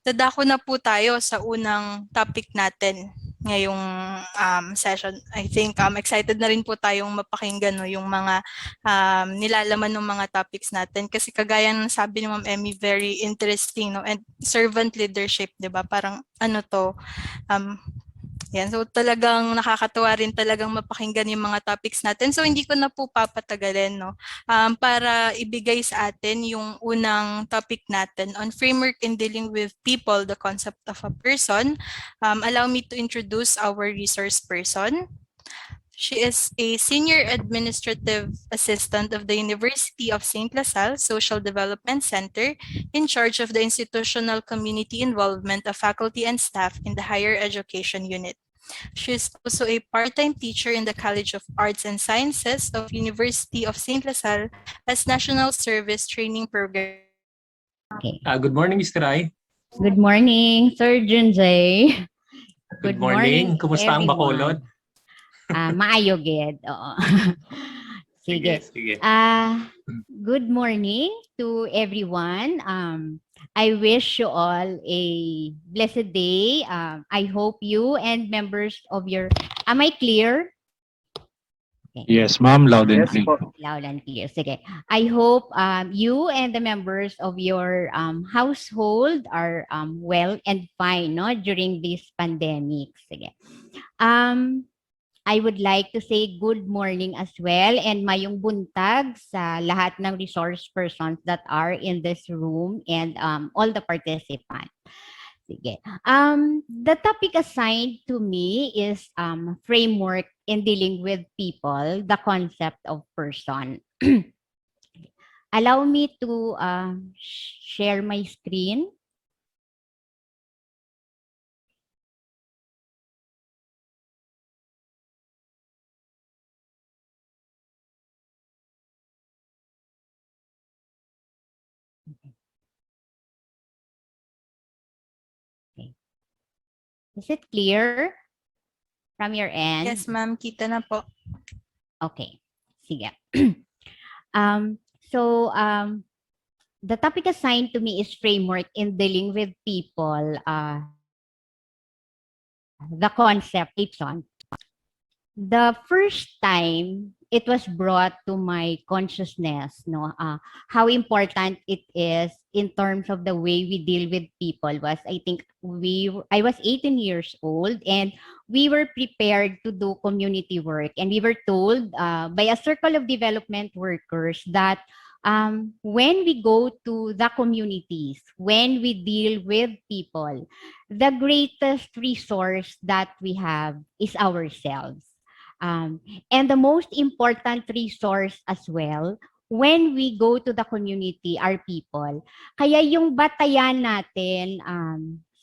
Dadako na po tayo sa unang topic natin ngayong session. I think excited na rin po tayong mapakinggan no, yung mga nilalaman ng mga topics natin. Kasi kagaya ng sabi ni Ma'am Emmy, very interesting. No? And servant leadership, di ba? Parang ano to, um, yan. So talagang nakakatuwa rin talagang mapakinggan yung mga topics natin. So hindi ko na po papatagalin no. Para ibigay sa atin yung unang topic natin on framework in dealing with people, the concept of a person. Allow me to introduce our resource person. She is a senior administrative assistant of the University of St. LaSalle Social Development Center in charge of the institutional community involvement of faculty and staff in the higher education unit. She is also a part-time teacher in the College of Arts and Sciences of University of St. LaSalle as National Service Training Program. Okay. Good morning, Mr. Rai. Good morning, Sir Junjay. Good morning. Kumusta ang Bacolod? Maayo gid. Oo. Sige. Good morning to everyone. I wish you all a blessed day. I hope you and members of your... Am I clear? Okay. Yes, ma'am. Loud and clear. Loud and clear. Sige. I hope you and the members of your household are well and fine no, during this pandemic. Sige. I would like to say good morning as well and mayong buntag sa lahat ng resource persons that are in this room and all the participants. Sige. The topic assigned to me is framework in dealing with people, the concept of person. Allow me to share my screen. Okay. Is it clear from your end? Yes, ma'am. Kita na po. Okay. Sige. The topic assigned to me is framework in dealing with people. The concept, the first time it was brought to my consciousness, no, how important it is in terms of the way we deal with people was, I think I was 18 years old and we were prepared to do community work and we were told by a circle of development workers that when we go to the communities, when we deal with people, the greatest resource that we have is ourselves. And the most important resource as well, when we go to the community, are people. Kaya yung batayan natin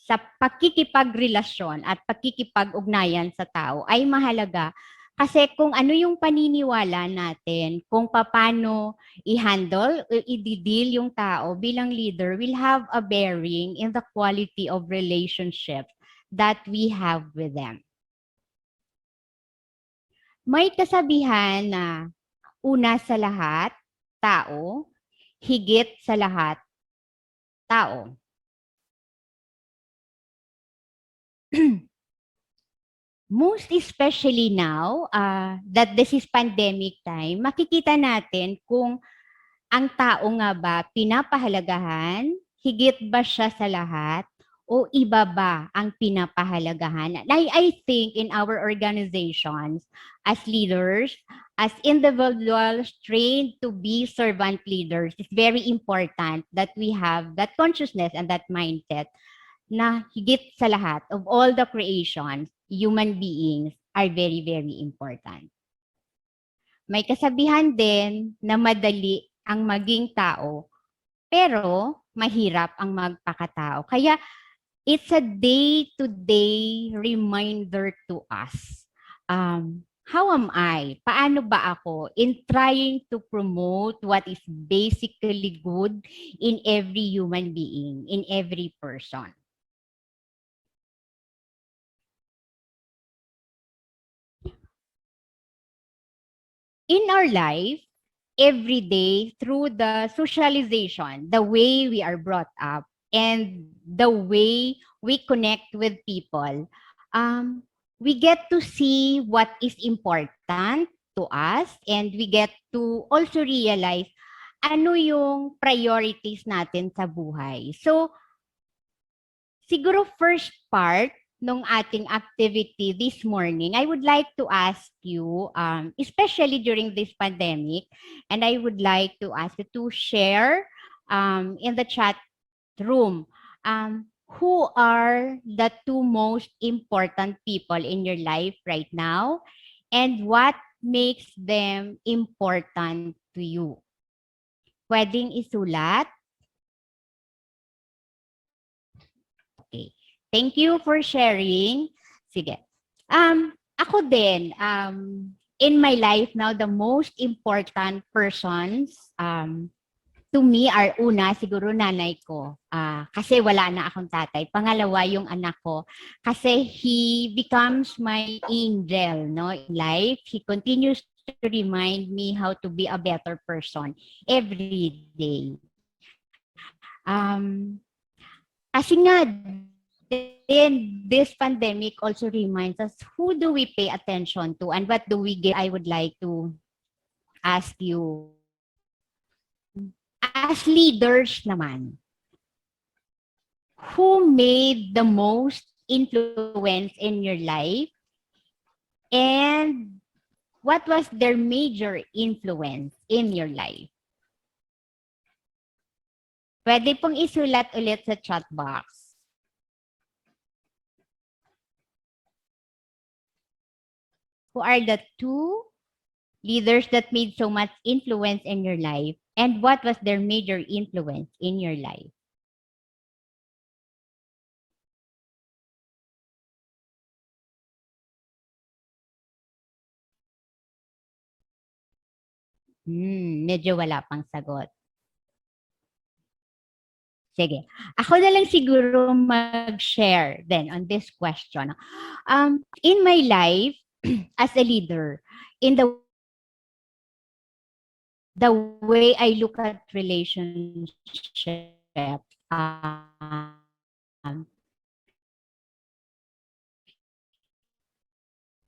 sa pakikipagrelasyon at pakikipag-ugnayan sa tao ay mahalaga. Kasi kung ano yung paniniwala natin, kung paano i-handle, i-deal yung tao bilang leader will have a bearing in the quality of relationship that we have with them. May kasabihan na una sa lahat, tao, higit sa lahat, tao. Most especially now that this is pandemic time, makikita natin kung ang tao nga ba pinapahalagahan, higit ba siya sa lahat, o iba ba ang pinapahalagahan? And I think in our organizations, as leaders, as individuals trained to be servant leaders, it's very important that we have that consciousness and that mindset na higit sa lahat of all the creations, human beings are very, very important. May kasabihan din na madali ang maging tao, pero mahirap ang magpakatao. Kaya it's a day-to-day reminder to us. How am I? Paano ba ako in trying to promote what is basically good in every human being, in every person? In our life, every day, through the socialization, the way we are brought up, and the way we connect with people, we get to see what is important to us, and we get to also realize ano yung priorities natin sa buhay. So, siguro first part nung ating activity this morning, I would like to ask you, especially during this pandemic, and I would like to ask you to share in the chat room, who are the two most important people in your life right now, and what makes them important to you? Pwedeng isulat. Okay. Thank you for sharing. Sige. Ako din, in my life now, the most important persons to me are una, siguro nanay ko. Kasi wala na akong tatay. Pangalawa, yung anak ko. Kasi he becomes my angel, no, in life. He continues to remind me how to be a better person every day. Kasi nga, then this pandemic also reminds us, who do we pay attention to and what do we give? I would like to ask you, as leaders naman, who made the most influence in your life, and what was their major influence in your life? Pwede pong isulat ulit sa chat box. Who are the two leaders that made so much influence in your life, and what was their major influence in your life? Medyo wala pang sagot. Sige. Ako na lang siguro mag-share then on this question. In my life, as a leader, in the way I look at relationships,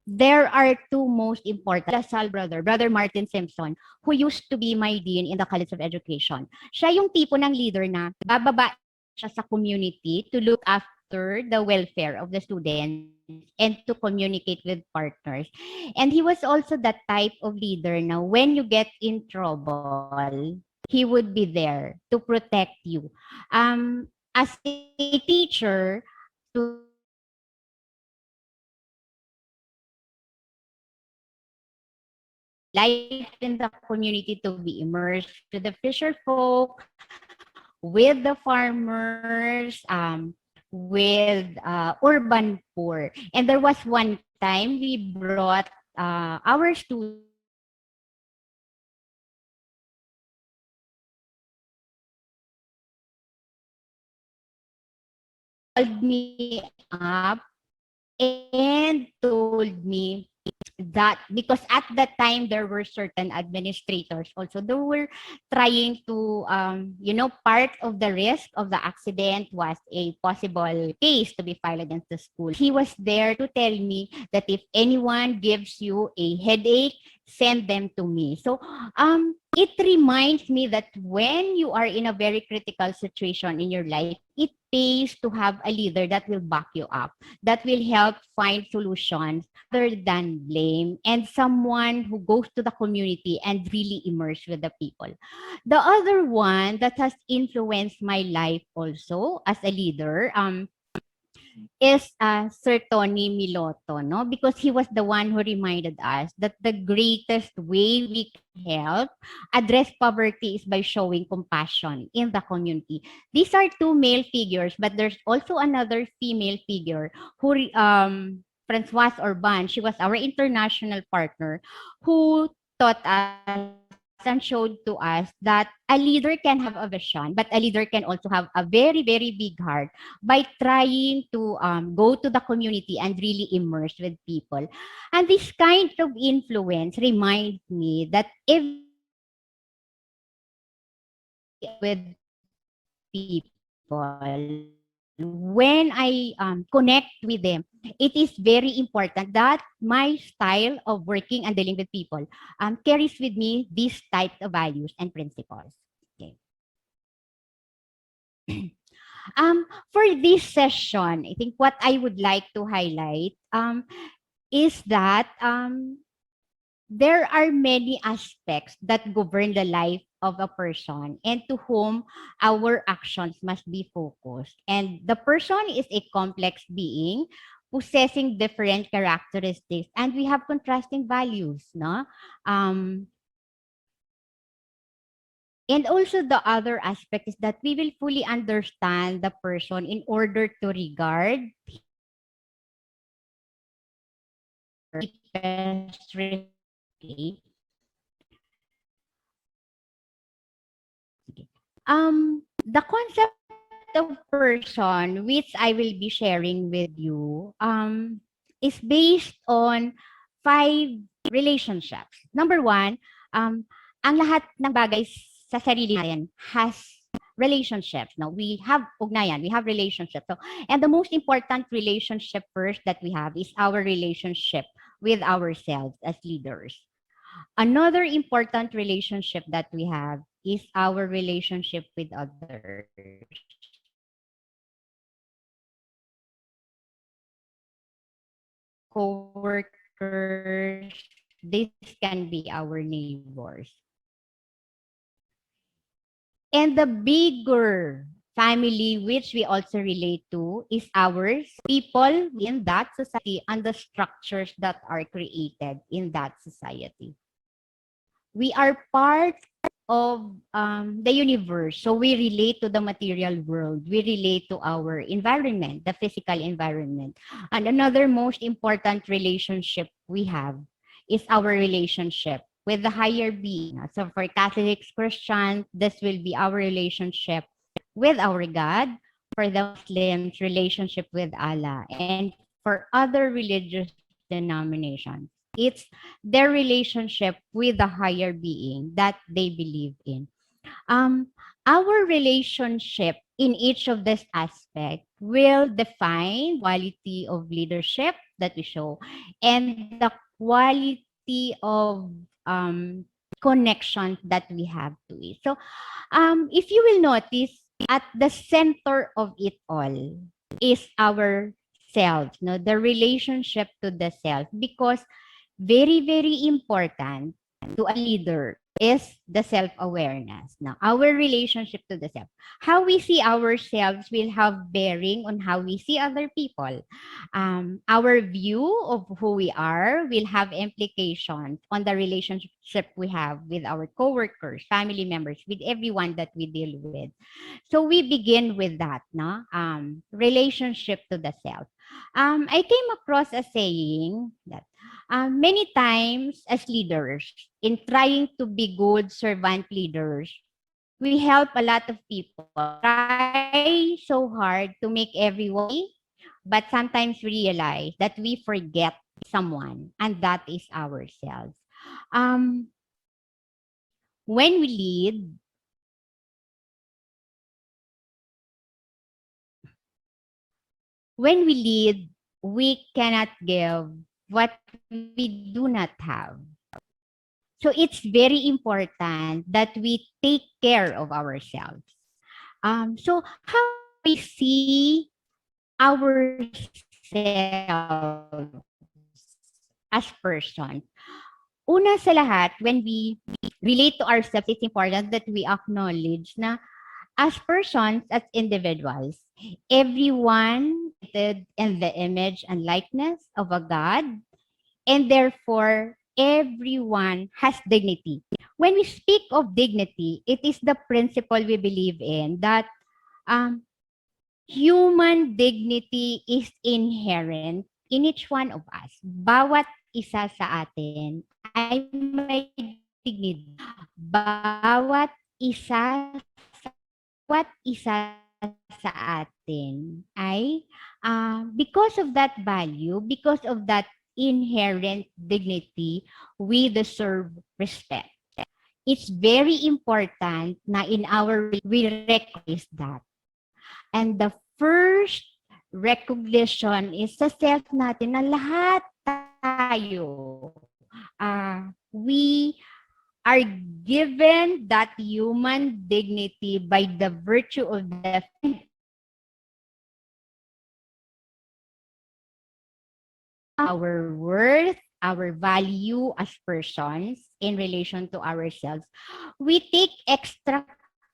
there are two most important. Lasal Brother Martin Simpson, who used to be my dean in the College of Education. Siya yung tipo ng leader na bababa siya sa community to look after the welfare of the students and to communicate with partners. And he was also that type of leader na when you get in trouble, he would be there to protect you. As a teacher, to life in the community, to be immersed with the fisher folk, with the farmers, with urban poor. And there was one time we brought our students called me up and told me that because at that time there were certain administrators also they were trying to part of the risk of the accident was a possible case to be filed against the school. He was there to tell me that if anyone gives you a headache, send them to me. So it reminds me that when you are in a very critical situation in your life, it pays to have a leader that will back you up, that will help find solutions rather than blame, and someone who goes to the community and really immerse with the people. The other one that has influenced my life also as a leader is Sir Tony Miloto, no? Because he was the one who reminded us that the greatest way we can help address poverty is by showing compassion in the community. These are two male figures, but there's also another female figure who Francoise Orban. She was our international partner who taught us and showed to us that a leader can have a vision, but a leader can also have a very, very big heart by trying to go to the community and really immerse with people. And this kind of influence reminds me that if with people, people, when I connect with them, it is very important that my style of working and dealing with people carries with me these types of values and principles. Okay. For this session, I think what I would like to highlight is that there are many aspects that govern the life of a person and to whom our actions must be focused. And the person is a complex being possessing different characteristics, and we have contrasting values, no? And also the other aspect is that we will fully understand the person in order to regard the concept of person which I will be sharing with you is based on 5 relationships. Number 1, ang lahat ng bagay sa sarili natin has relationships. No, we have ugnayan, we have relationships. So, and the most important relationship first that we have is our relationship with ourselves as leaders. Another important relationship that we have is our relationship with others. Co-workers, this can be our neighbors. And the bigger family which we also relate to is ours, people in that society and the structures that are created in that society. We are part of the universe. So we relate to the material world. We relate to our environment, the physical environment. And another most important relationship we have is our relationship with the higher being. So for Catholics, Christians, this will be our relationship with our God. For the Muslims, relationship with Allah. And for other religious denominations, it's their relationship with the higher being that they believe in. Our relationship in each of this aspect will define quality of leadership that we show and the quality of connection that we have to it. So, if you will notice, at the center of it all is our self, no, the relationship to the self, because very, very important to a leader is the self-awareness. Now, our relationship to the self. How we see ourselves will have bearing on how we see other people. Our view of who we are will have implications on the relationship we have with our coworkers, family members, with everyone that we deal with. So we begin with that, no? Relationship to the self. I came across a saying that many times as leaders, in trying to be good servant leaders, we help a lot of people try so hard to make everyone happy, but sometimes we realize that we forget someone, and that is ourselves. When we lead, we cannot give what we do not have. So it's very important that we take care of ourselves. So how we see ourselves as persons? Una sa lahat, when we relate to ourselves, it's important that we acknowledge na as persons, as individuals, everyone is in the image and likeness of a God, and therefore, everyone has dignity. When we speak of dignity, it is the principle we believe in that human dignity is inherent in each one of us. Bawat isa sa atin ay may dignity. Bawat isa sa atin ay because of that value, because of that inherent dignity, we deserve respect. It's very important na in our we recognize that. And the first recognition is sa self natin na lahat tayo, we are given that human dignity by the virtue of the our worth, our value as persons in relation to ourselves. We take extra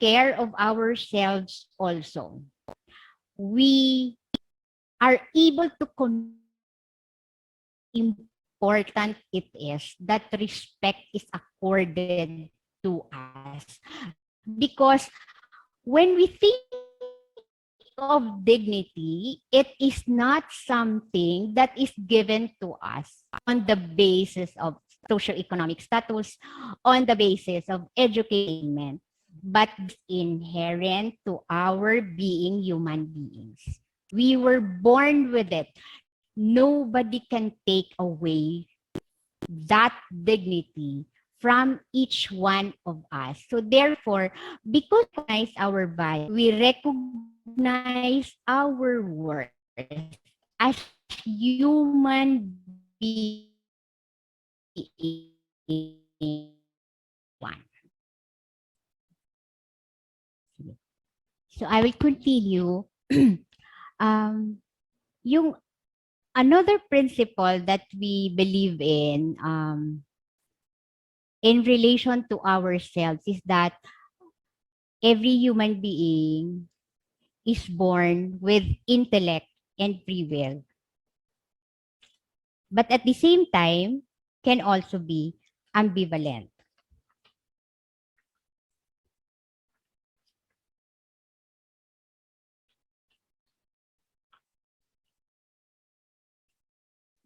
care of ourselves also. We are able to important it is that respect is accorded to us. Because when we think of dignity, it is not something that is given to us on the basis of socioeconomic status, on the basis of education, but inherent to our being human beings. We were born with it. Nobody can take away that dignity from each one of us. So therefore, because we recognize our value, we recognize our worth as human beings. So I will continue. Yung another principle that we believe in relation to ourselves is that every human being is born with intellect and free will. But at the same time, can also be ambivalent.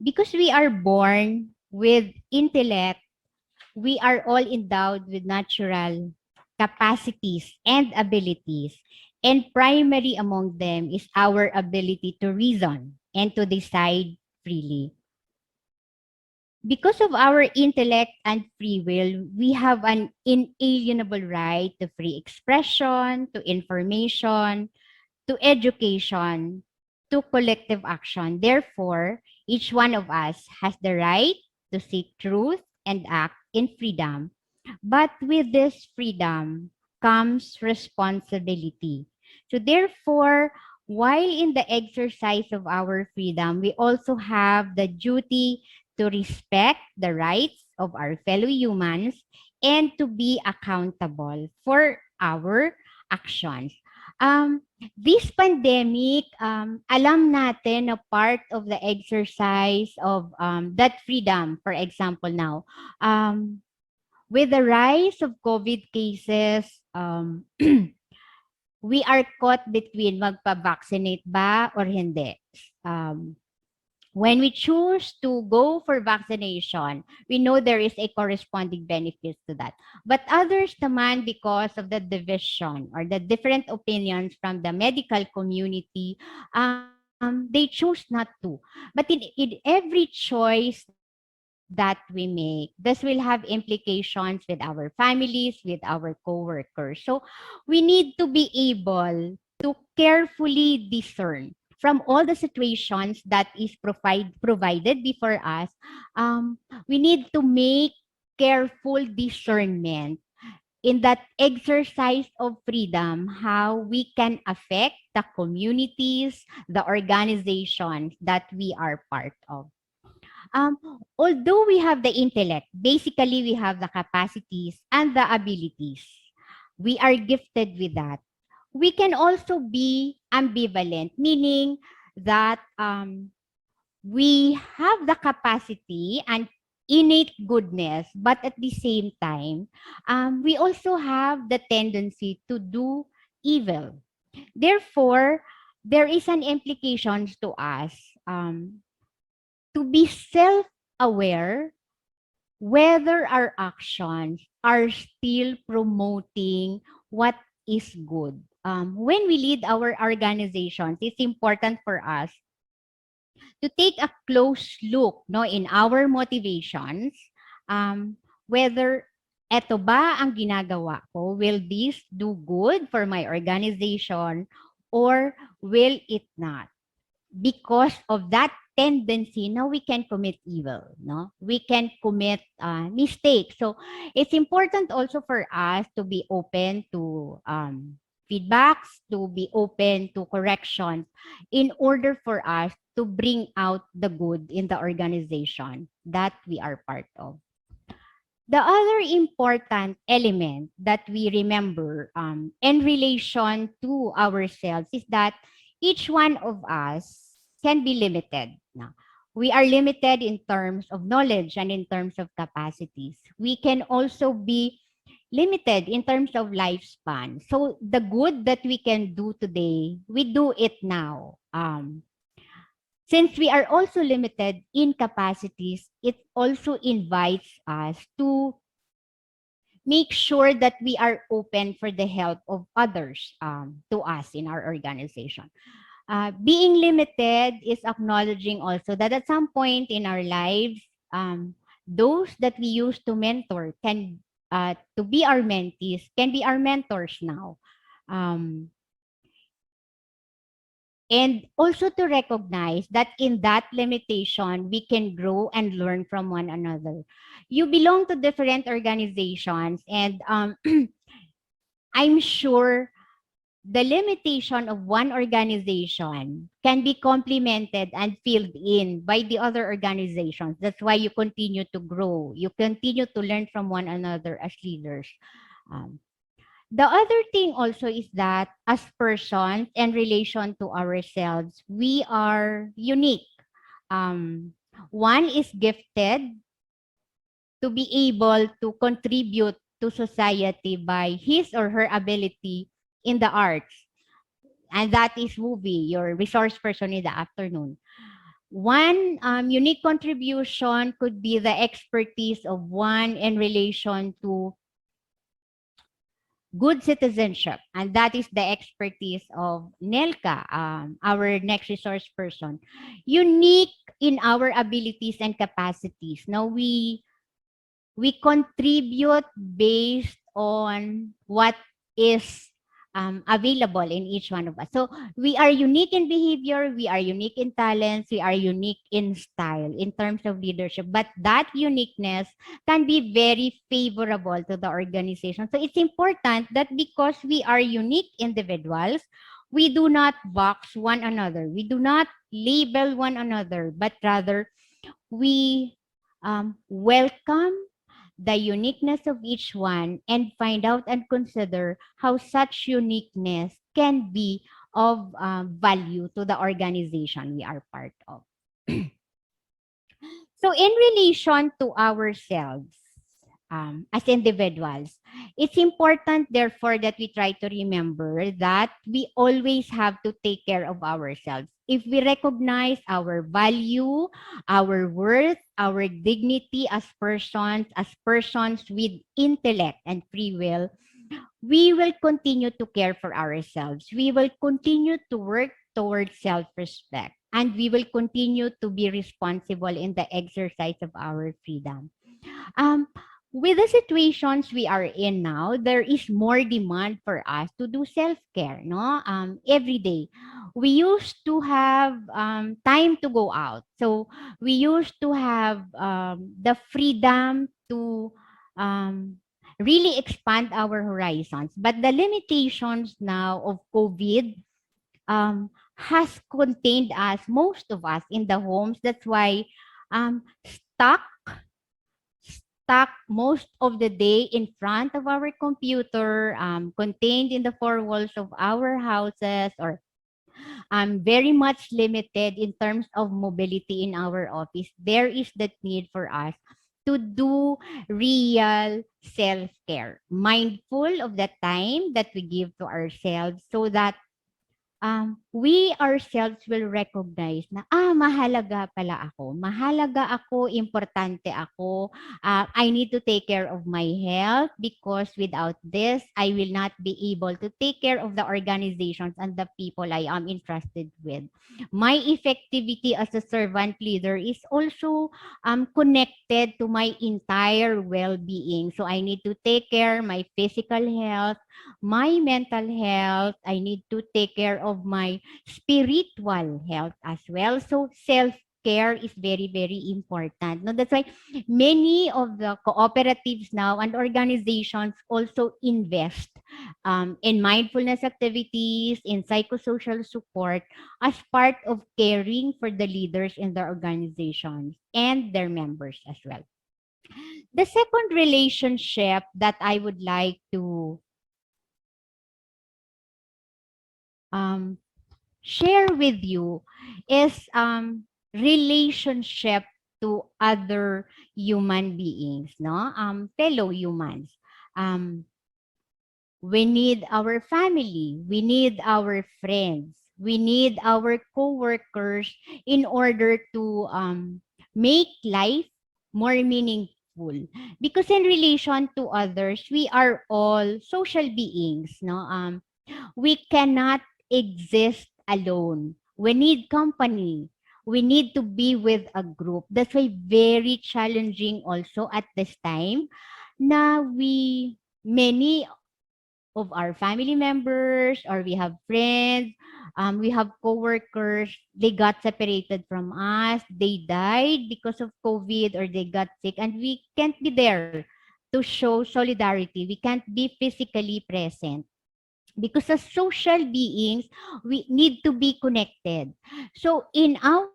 Because we are born with intellect, we are all endowed with natural capacities and abilities. And primary among them is our ability to reason and to decide freely. Because of our intellect and free will, we have an inalienable right to free expression, to information, to education, to collective action. Therefore, each one of us has the right to seek truth and act in freedom. But with this freedom comes responsibility. So therefore, while in the exercise of our freedom, we also have the duty to respect the rights of our fellow humans and to be accountable for our actions. This pandemic, alam natin na part of the exercise of that freedom, for example now, with the rise of COVID cases, we are caught between magpa-vaccinate ba or hindi. When we choose to go for vaccination, we know there is a corresponding benefit to that. But others naman, because of the division or the different opinions from the medical community, they choose not to. But in every choice that we make, this will have implications with our families, with our co-workers. So we need to be able to carefully discern from all the situations that is provided before us. We need to make careful discernment in that exercise of freedom, how we can affect the communities, the organizations that we are part of. Although we have the intellect, basically we have the capacities and the abilities. We are gifted with that. We can also be ambivalent, meaning that we have the capacity and innate goodness, but at the same time, we also have the tendency to do evil. Therefore, there is an implication to us to be self-aware whether our actions are still promoting what is good. When we lead our organizations, it's important for us to take a close look in our motivations, whether eto ba ang ginagawa ko, will this do good for my organization or will it not? Because of that tendency, now we can commit evil, no? We can commit mistakes. So it's important also for us to be open to feedbacks, to be open to corrections in order for us to bring out the good in the organization that we are part of. The other important element that we remember in relation to ourselves is that each one of us can be limited. Now, we are limited in terms of knowledge and in terms of capacities. We can also be limited in terms of lifespan. So the good that we can do today, we do it now. Since we are also limited in capacities, it also invites us to make sure that we are open for the help of others to us in our organization. Being limited is acknowledging also that at some point in our lives, those that we used to mentor can to be our mentees can be our mentors now. And also to recognize that in that limitation, we can grow and learn from one another. You belong to different organizations, and I'm sure the limitation of one organization can be complemented and filled in by the other organizations. That's why you continue to grow. You continue to learn from one another as leaders. The other thing also is that as persons in relation to ourselves, we are unique. One is gifted to be able to contribute to society by his or her ability in the arts. And that is Wubi, your resource person in the afternoon. One unique contribution could be the expertise of one in relation to good citizenship, and that is the expertise of Nelka, our next resource person. Unique in our abilities and capacities. Now we contribute based on what is available in each one of us. So we are unique in behavior, we are unique in talents, we are unique in style in terms of leadership. But that uniqueness can be very favorable to the organization. So it's important that because we are unique individuals, we do not box one another. We do not label one another, but rather we welcome the uniqueness of each one and find out and consider how such uniqueness can be of value to the organization we are part of. So in relation to ourselves as individuals, it's important therefore that we try to remember that we always have to take care of ourselves. If we recognize our value, our worth, our dignity as persons with intellect and free will, we will continue to care for ourselves. We will continue to work towards self-respect, and we will continue to be responsible in the exercise of our freedom. With the situations we are in now, there is more demand for us to do self-care, no? Every day. We used to have time to go out. So we used to have the freedom to really expand our horizons. But the limitations now of COVID has contained us, most of us, in the homes. That's why stuck most of the day in front of our computer, contained in the four walls of our houses, or very much limited in terms of mobility in our office. There is the need for us to do real self-care, mindful of the time that we give to ourselves, so that we ourselves will recognize na, mahalaga pala ako. Mahalaga ako, importante ako. I need to take care of my health, because without this, I will not be able to take care of the organizations and the people I am entrusted with. My effectivity as a servant leader is also connected to my entire well-being. So I need to take care of my physical health, my mental health. I need to take care of of my spiritual health as well. So self-care is very, very important. No, that's why many of the cooperatives now and organizations also invest in mindfulness activities, in psychosocial support as part of caring for the leaders in their organizations and their members as well. The second relationship that I would like to share with you is relationship to other human beings, no? Fellow humans. We need our family, we need our friends, we need our coworkers in order to make life more meaningful. Because in relation to others, we are all social beings, no? We cannot exist alone. We need company. We need to be with a group. That's why very challenging also at this time na many of our family members or we have friends, we have coworkers, they got separated from us, they died because of COVID or they got sick and we can't be there to show solidarity. We can't be physically present. Because as social beings, we need to be connected. So in our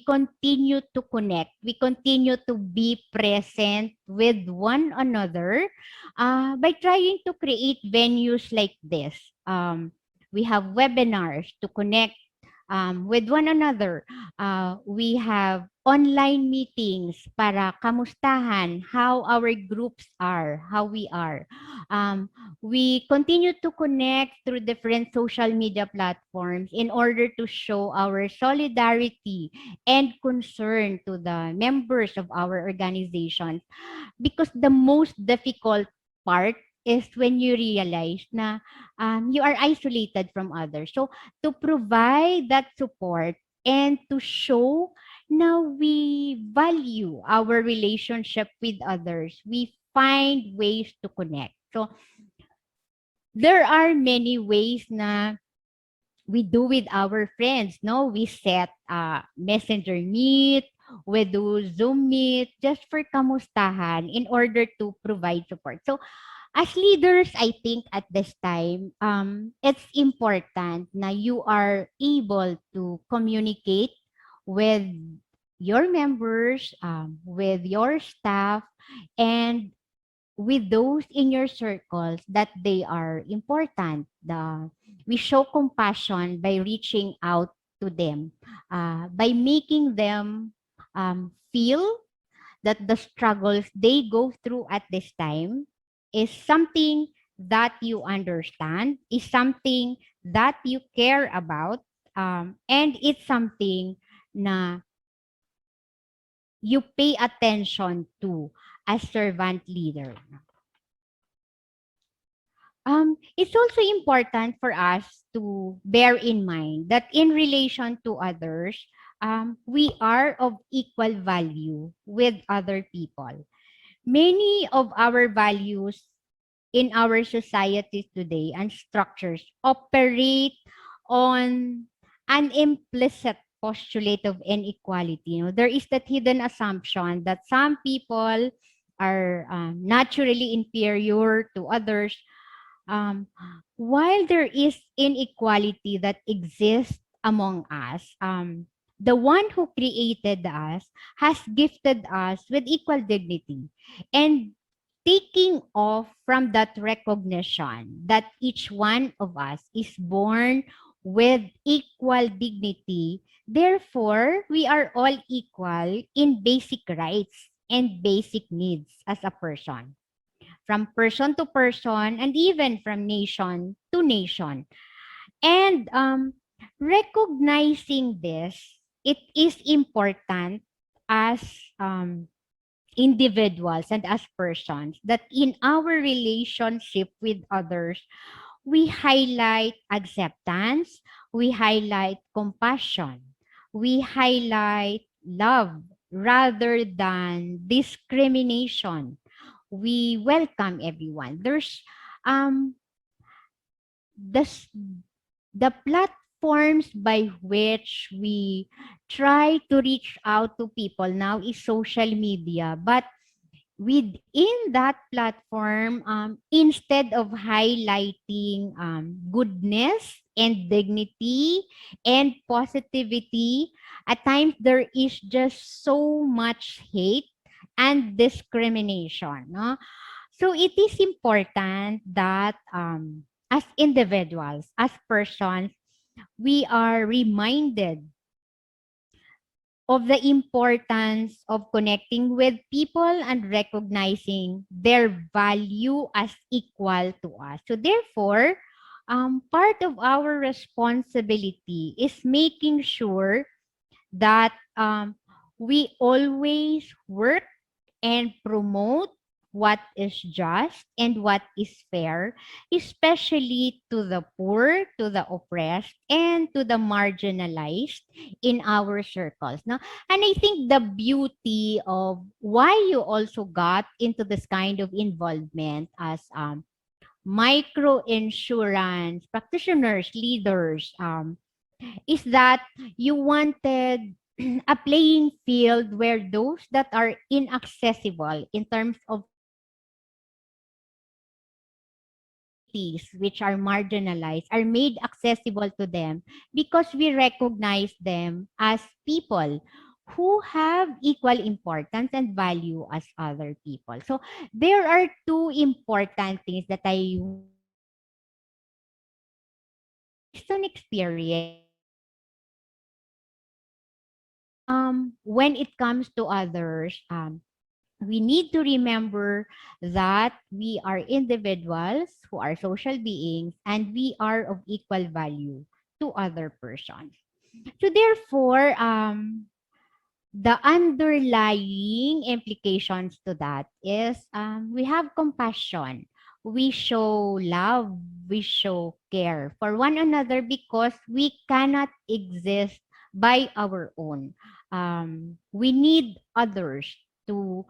continue to connect, we continue to be present with one another by trying to create venues like this. We have webinars to connect with one another. We have online meetings para kamustahan how our groups are, how we are. We continue to connect through different social media platforms in order to show our solidarity and concern to the members of our organizations. Because the most difficult part is when you realize na you are isolated from others. So to provide that support and to show now we value our relationship with others, we find ways to connect. So there are many ways na we do with our friends, no? We set messenger meet, we do Zoom meet just for kamustahan in order to provide support. So as leaders, I think at this time, it's important na you are able to communicate with your members, with your staff, and with those in your circles that they are important. We show compassion by reaching out to them, by making them feel that the struggles they go through at this time is something that you understand, is something that you care about, and it's something na you pay attention to as servant leader. It's also important for us to bear in mind that in relation to others, we are of equal value with other people. Many of our values in our society today and structures operate on an implicit postulate of inequality. You know, there is that hidden assumption that some people are naturally inferior to others, while there is inequality that exists among us. The one who created us has gifted us with equal dignity, and taking off from that recognition that each one of us is born with equal dignity. Therefore, we are all equal in basic rights and basic needs as a person, from person to person, and even from nation to nation. And recognizing this, it is important as individuals and as persons that in our relationship with others, we highlight acceptance, we highlight compassion, we highlight love rather than discrimination. We welcome everyone. There's the platforms by which we try to reach out to people now is social media, but within that platform, instead of highlighting goodness and dignity and positivity, at times there is just so much hate and discrimination. No? So it is important that as individuals, as persons, we are reminded of the importance of connecting with people and recognizing their value as equal to us. So therefore, part of our responsibility is making sure that we always work and promote what is just and what is fair, especially to the poor, to the oppressed, and to the marginalized in our circles. No? And I think the beauty of why you also got into this kind of involvement as micro insurance practitioners, leaders, is that you wanted a playing field where those that are inaccessible in terms of which are marginalized are made accessible to them because we recognize them as people who have equal importance and value as other people. So there are two important things that I based on experience when it comes to others, we need to remember that we are individuals who are social beings and we are of equal value to other persons. So therefore, the underlying implications to that is we have compassion. We show love, we show care for one another because we cannot exist by our own. We need others to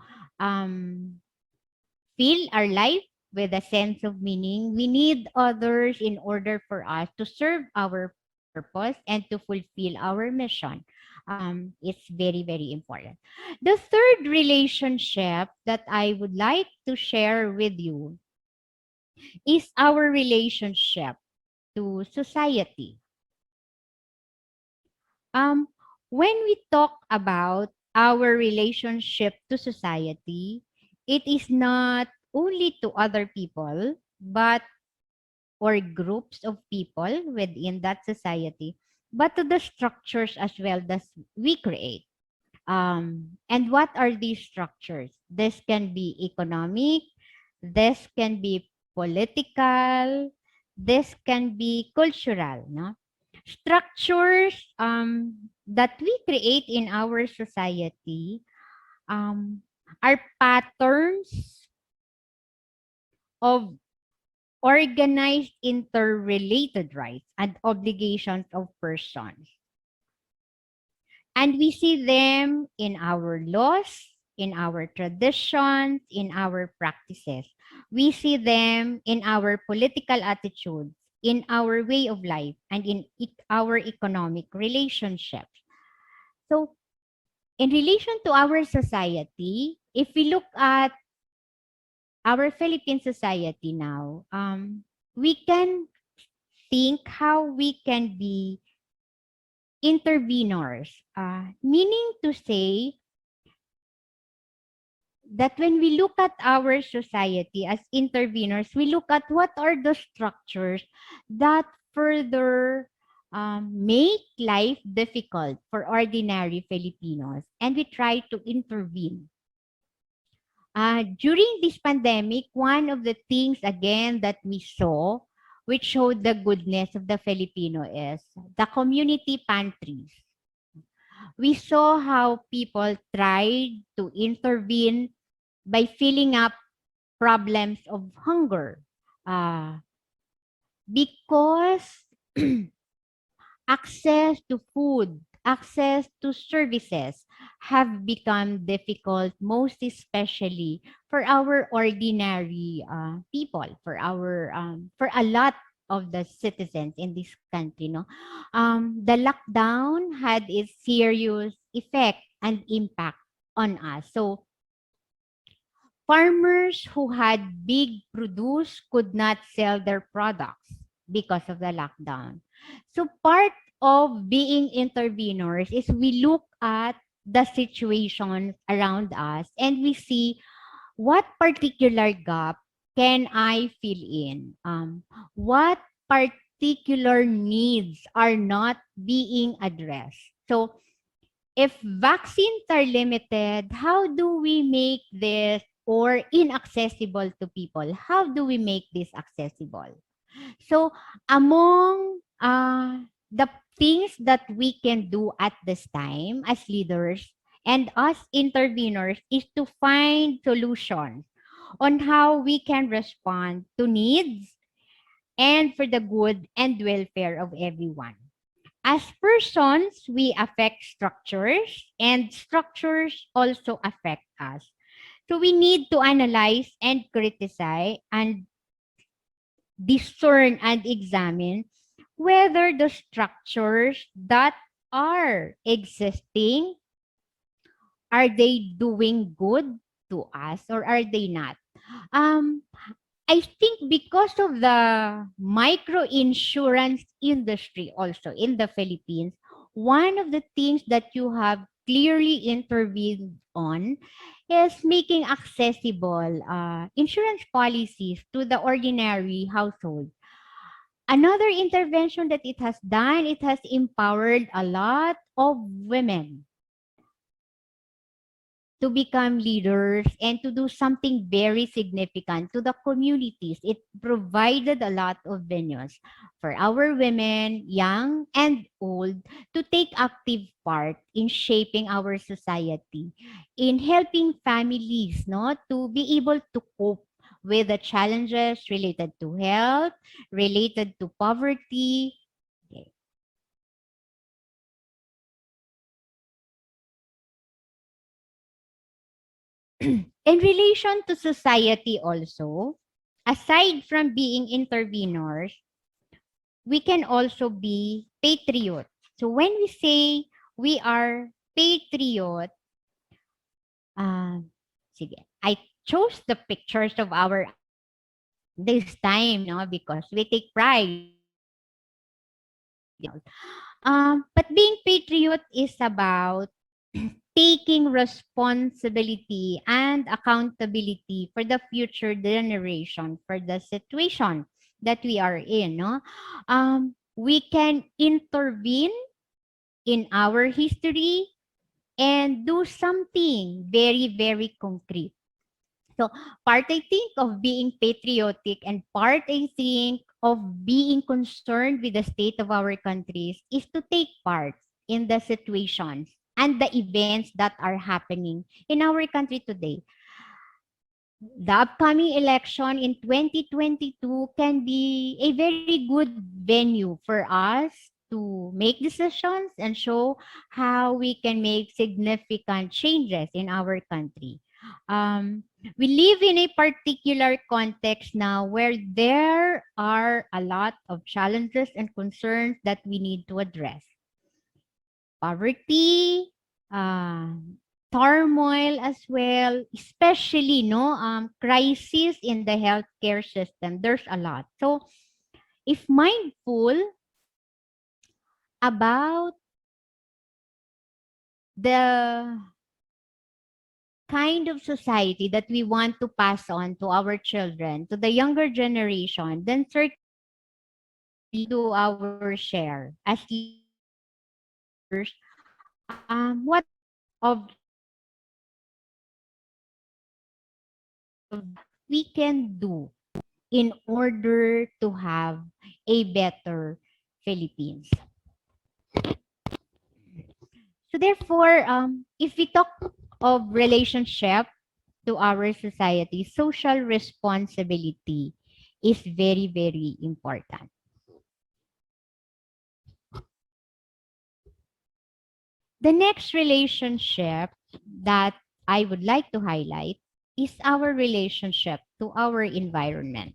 fill our life with a sense of meaning. We need others in order for us to serve our purpose and to fulfill our mission. It's very, very important. The third relationship that I would like to share with you is our relationship to society. When we talk about our relationship to society, it is not only to other people, but or groups of people within that society, but to the structures as well that we create. And what are these structures? This can be economic, this can be political, this can be cultural. No? Structures that we create in our society are patterns of organized interrelated rights and obligations of persons. And we see them in our laws, in our traditions, in our practices. We see them in our political attitudes, in our way of life, and in our economic relationships. So, in relation to our society, if we look at our Philippine society now, we can think how we can be intervenors, meaning to say that when we look at our society as intervenors, we look at what are the structures that further make life difficult for ordinary Filipinos, and we try to intervene. During this pandemic, one of the things again that we saw, which showed the goodness of the Filipino, is the community pantries. We saw how people tried to intervene by filling up problems of hunger because access to food, access to services have become difficult, most especially for our ordinary people, for a lot of the citizens in this country, no? The lockdown had its serious effect and impact on us. So farmers who had big produce could not sell their products because of the lockdown. So part of being interveners is we look at the situation around us and we see what particular gap can I fill in? What particular needs are not being addressed? So if vaccines are limited, how do we make this or inaccessible to people? How do we make this accessible? So among the things that we can do at this time as leaders and us interveners is to find solutions on how we can respond to needs and for the good and welfare of everyone. As persons, we affect structures and structures also affect us. So we need to analyze and criticize and discern and examine whether the structures that are existing, are they doing good to us or are they not? Um, I think because of the micro insurance industry also in the Philippines, one of the things that you have clearly intervened on is making accessible insurance policies to the ordinary household. Another intervention that it has done, it has empowered a lot of women to become leaders and to do something very significant to the communities. It provided a lot of venues for our women, young and old, to take active part in shaping our society, in helping families, no, to be able to cope with the challenges related to health, related to poverty. Okay. In relation to society also, aside from being interveners, we can also be patriots. So when we say we are patriot, sige, I chose the pictures of our this time, no, because we take pride. But being patriot is about taking responsibility and accountability for the future generation, for the situation that we are in. No? We can intervene in our history and do something very, very concrete. So part I think of being patriotic and part I think of being concerned with the state of our countries is to take part in the situations and the events that are happening in our country today. The upcoming election in 2022 can be a very good venue for us to make decisions and show how we can make significant changes in our country. We live in a particular context now where there are a lot of challenges and concerns that we need to address. Poverty, turmoil as well, especially crisis in the healthcare system. There's a lot. So if mindful about the kind of society that we want to pass on to our children, to the younger generation, then certainly do our share as leaders. What of we can do in order to have a better Philippines. So therefore, if we talk of relationship to our society, social responsibility is very, very important. The next relationship that I would like to highlight is our relationship to our environment.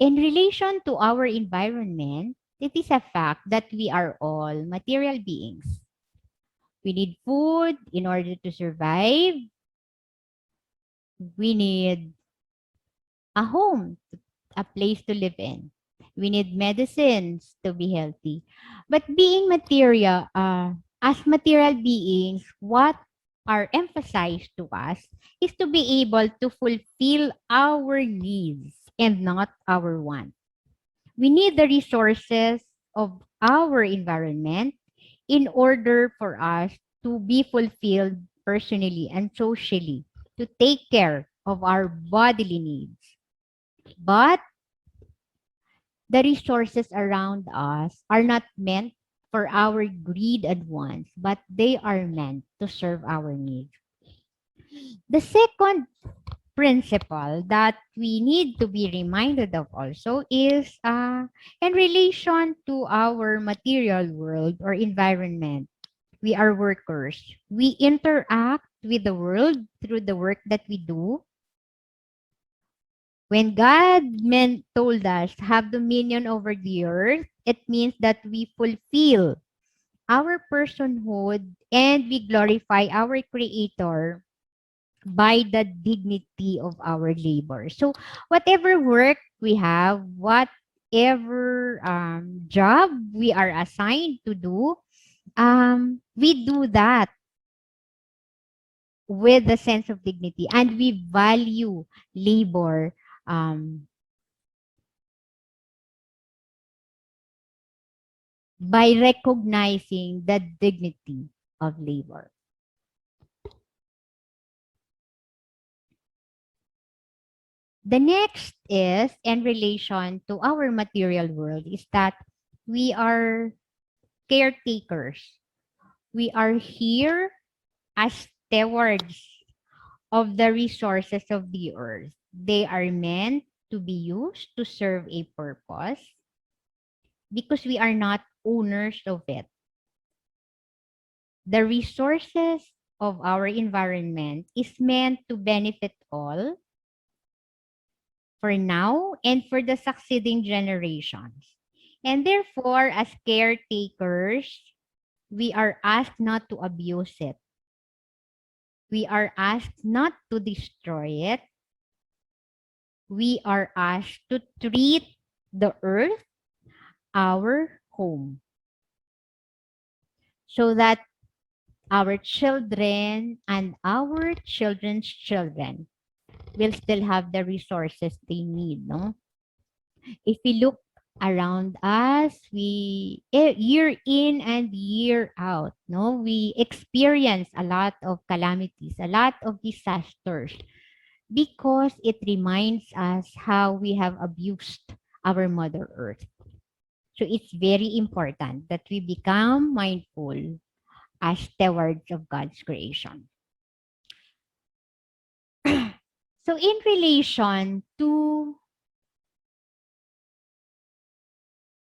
In relation to our environment, it is a fact that we are all material beings. We need food in order to survive. We need a home, a place to live in. We need medicines to be healthy. But being material, as material beings, what are emphasized to us is to be able to fulfill our needs and not our wants. We need the resources of our environment in order for us to be fulfilled personally and socially, to take care of our bodily needs. But the resources around us are not meant for our greed and wants, but they are meant to serve our needs. The second principle that we need to be reminded of also is in relation to our material world or environment. We are workers. We interact with the world through the work that we do. When God told us have dominion over the earth, it means that we fulfill our personhood and we glorify our Creator by the dignity of our labor. So whatever work we have, whatever job we are assigned to do, we do that with a sense of dignity and we value labor by recognizing the dignity of labor. The next is in relation to our material world is that we are caretakers. We are here as stewards of the resources of the earth. They are meant to be used to serve a purpose because we are not owners of it. The resources of our environment is meant to benefit all for now and for the succeeding generations. And therefore, as caretakers, we are asked not to abuse it. We are asked not to destroy it. We are asked to treat the earth our home so that our children and our children's children will still have the resources they need, no? If we look around us, we year in and year out, no, we experience a lot of calamities, a lot of disasters, because it reminds us how we have abused our Mother Earth. So it's very important that we become mindful as stewards of God's creation. So in relation to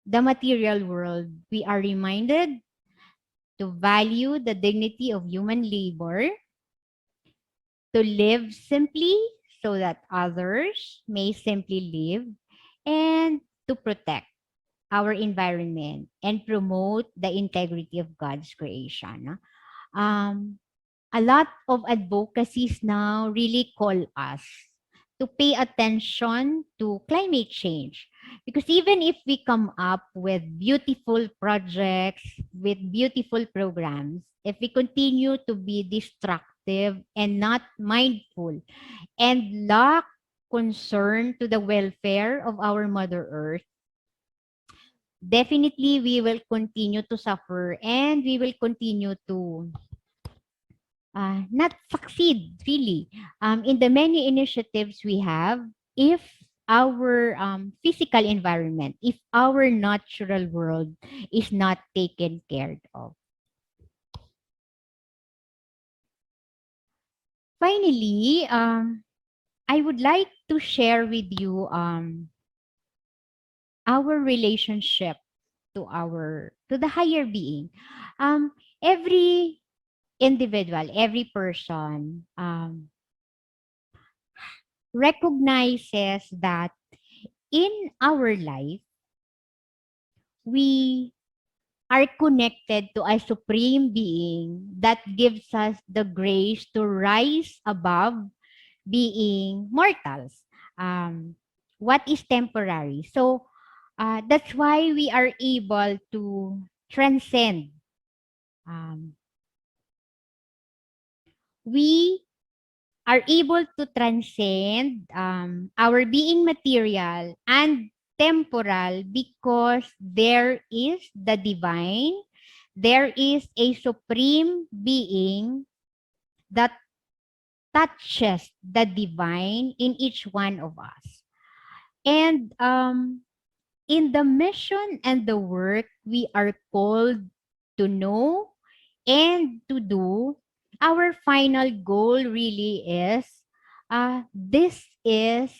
the material world, we are reminded to value the dignity of human labor, to live simply so that others may simply live, and to protect our environment and promote the integrity of God's creation. A lot of advocacies now really call us to pay attention to climate change. Because even if we come up with beautiful projects, with beautiful programs, if we continue to be destructive and not mindful and lack concern to the welfare of our Mother Earth, definitely we will continue to suffer and we will continue to not succeed really in the many initiatives we have if our physical environment, if our natural world is not taken care of. Finally, I would like to share with you our relationship to the higher being. Every individual, every person recognizes that in our life, we are connected to a supreme being that gives us the grace to rise above being mortals. What is temporary? So that's why we are able to transcend. We are able to transcend our being material and temporal because there is the divine, there is a supreme being that touches the divine in each one of us. And in the mission and the work we are called to know and to do, our final goal really is this is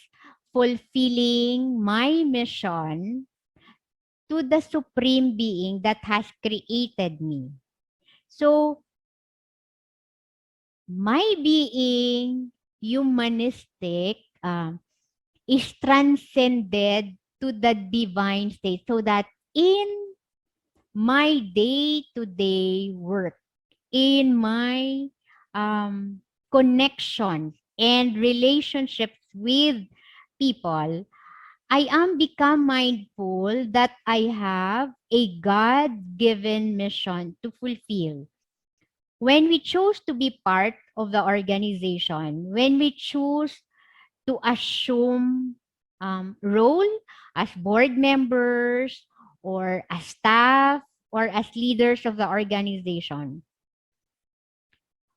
fulfilling my mission to the supreme being that has created me. So, my being humanistic is transcended to the divine state so that in my day-to-day work, in my connections and relationships with people, I am become mindful that I have a God-given mission to fulfill. When we choose to be part of the organization, when we choose to assume role as board members or as staff or as leaders of the organization,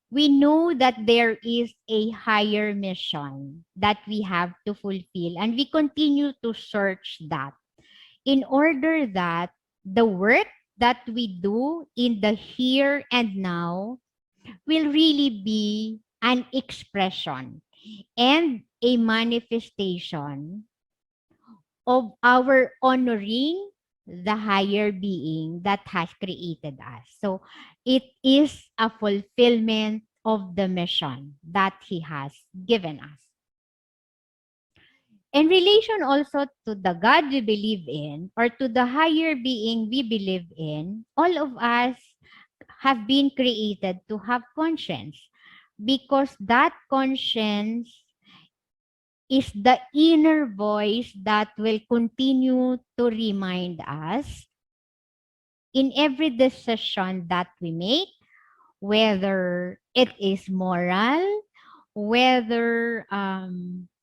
we know that there is a higher mission that we have to fulfill, and we continue to search that in order that the work that we do in the here and now will really be an expression and a manifestation of our honoring the higher being that has created us. So it is a fulfillment of the mission that he has given us. In relation also to the God we believe in or to the higher being we believe in, all of us have been created to have conscience because that conscience is the inner voice that will continue to remind us in every decision that we make, whether it is moral, whether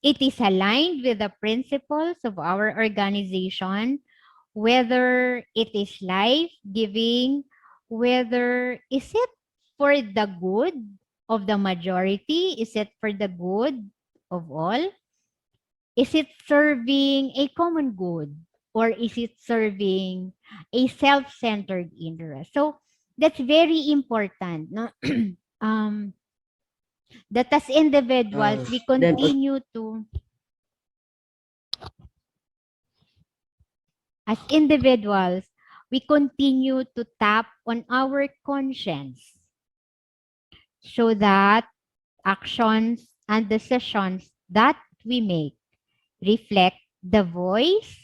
it is aligned with the principles of our organization, whether it is life-giving, whether is it for the good of the majority, is it for the good of all? Is it serving a common good or is it serving a self-centered interest? So that's very important. No? That as individuals, we continue to, as individuals, we continue to tap on our conscience so that actions and decisions that we make reflect the voice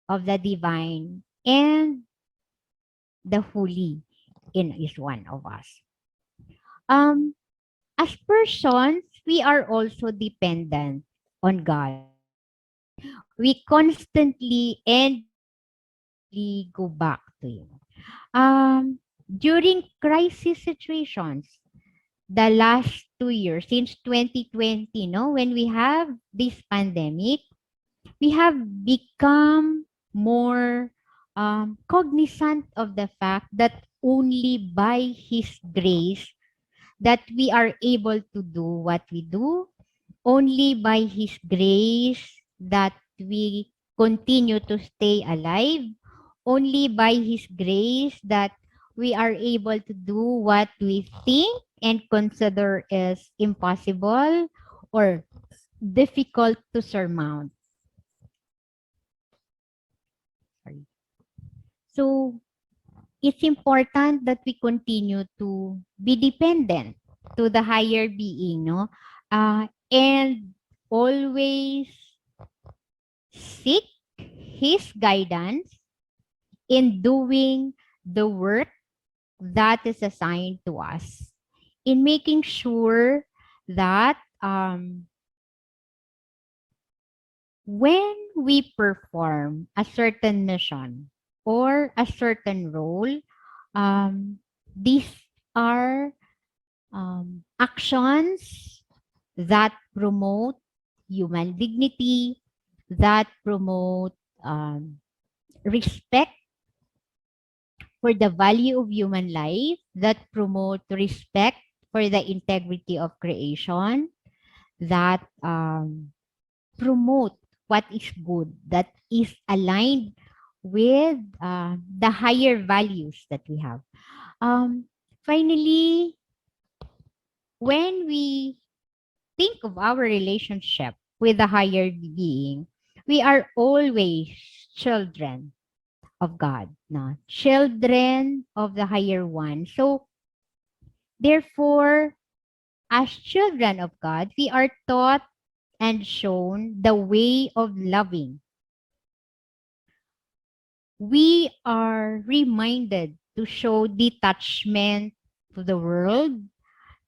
of the divine and the holy in each one of us. As persons, we are also dependent on God. We constantly and we go back to Him. During crisis situations, the last 2 years, since 2020, no, when we have this pandemic, we have become more cognizant of the fact that only by His grace that we are able to do what we do, only by His grace that we continue to stay alive, only by His grace that we are able to do what we think and consider is impossible or difficult to surmount. So it's important that we continue to be dependent to the higher being, no? And always seek His guidance in doing the work that is assigned to us, in making sure that when we perform a certain mission or a certain role, these are actions that promote human dignity, that promote respect for the value of human life, that promote respect for the integrity of creation, that promote what is good, that is aligned with the higher values that we have. Finally, when we think of our relationship with the higher being, we are always children of God, no? Children of the higher one. So, therefore, as children of God, we are taught and shown the way of loving. We are reminded to show detachment to the world,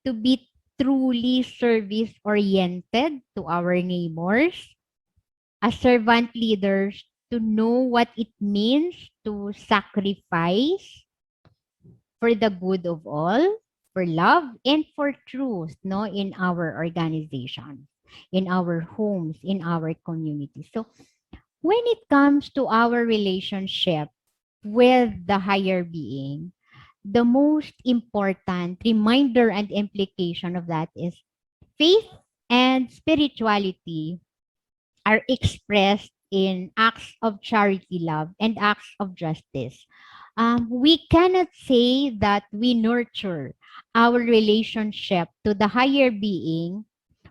to be truly service-oriented to our neighbors, as servant leaders, to know what it means to sacrifice for the good of all, for love, and for truth, no, in our organization, in our homes, in our community. So when it comes to our relationship with the higher being, the most important reminder and implication of that is faith and spirituality are expressed in acts of charity love and acts of justice. We cannot say that we nurture our relationship to the higher being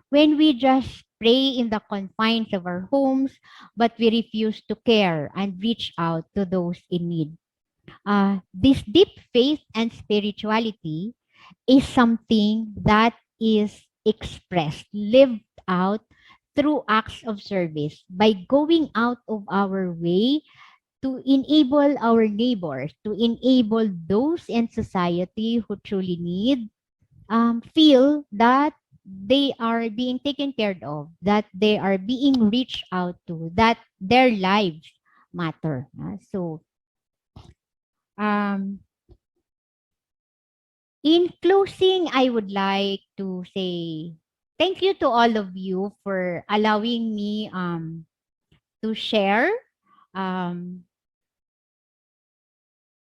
when we just pray in the confines of our homes, but we refuse to care and reach out to those in need. This deep faith and spirituality is something that is expressed, lived out through acts of service by going out of our way to enable our neighbors, to enable those in society who truly need, feel that they are being taken care of, that they are being reached out to, that their lives matter. So, in closing, I would like to say thank you to all of you for allowing me to share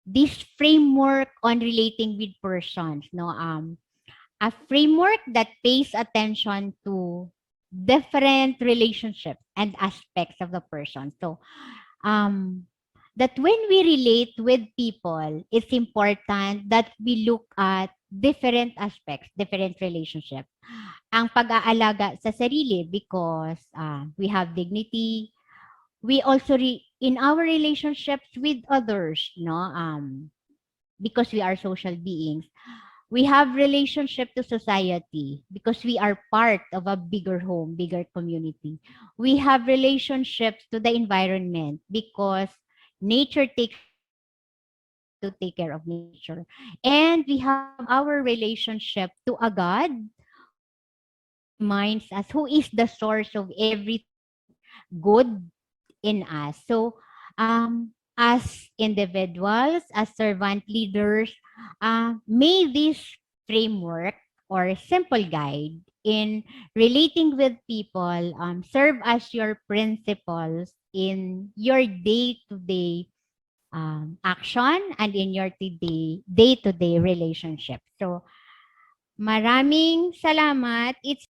this framework on relating with persons. No, a framework that pays attention to different relationships and aspects of the person. So, that when we relate with people, it's important that we look at different aspects, different relationships. Ang pag-aalaga sa sarili because we have dignity. We also, in our relationships with others, no, because we are social beings, we have relationship to society because we are part of a bigger home, bigger community. We have relationships to the environment because nature takes to take care of nature. And we have our relationship to a God reminds us who is the source of every good in us. So, as individuals, as servant leaders, may this framework or simple guide in relating with people serve as your principles in your day-to-day action and in your day-to-day relationship. So, maraming salamat. It's